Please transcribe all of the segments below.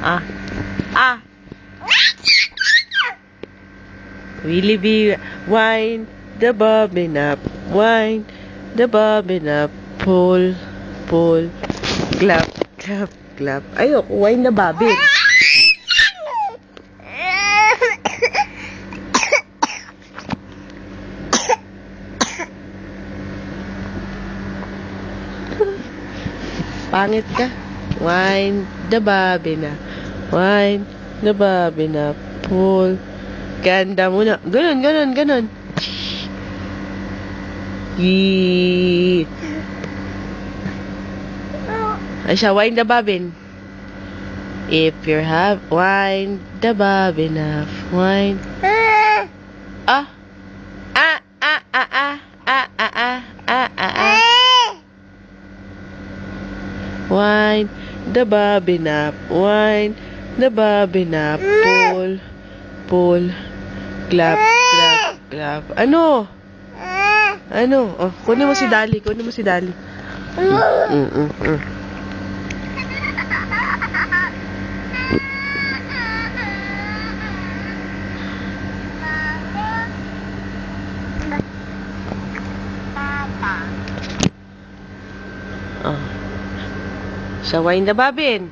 Ah. Ah. Willie B, wind the bobbin up, wind the bobbin up, pull, pull, clap, clap, clap. Ayoko, wind the bobbin. Pangit ka. Wind the bobbin up, wind the bobbin up, pull. Ganda muna. Ganon, ganon, ganon. Yee. Ay siya, wind the bobbin. If you're wind the bobbin up, wind. Ah. Ah, ah, ah, ah, ah, ah, ah, ah, ah, ah. Wind the bobbin up, wind the bobbin up, pull, pull. Clap, clap, clap. Ano? Ano? Oh, kunin mo si Dali. Kunin mo si Dali. Oh. So, wind the bobbin.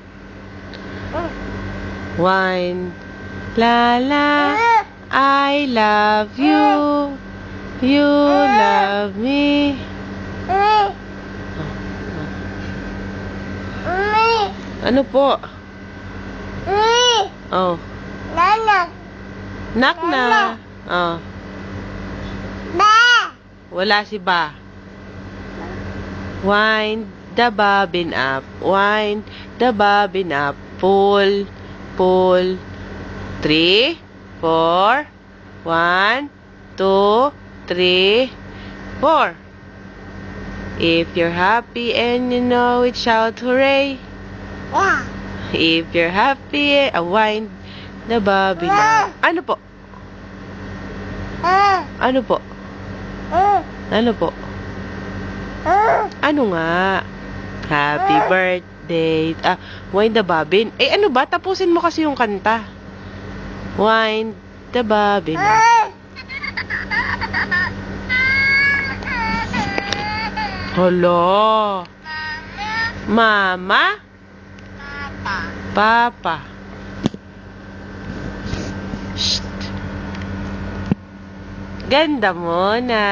Wind. La, la. I love you. You love me. Ano po? Oh. Nak na. Oh. Wala si ba. Wind the bobbin up. Wind the bobbin up. Pull. Pull. 3, 4, 1, 2, 3, 4. If you're happy and you know it, shout hooray. Yeah. If you're happy, wind the bobbin up. Ano po? Ano po? Ano po? Ano nga? Happy birthday. Wind the bobbin. Eh, ano ba? Tapusin mo kasi yung kanta. Wind the bobbin. Hello. Mama? Papa. Shh. Ganda mo na.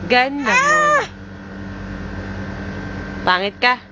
Ganda mo. Pangit ka.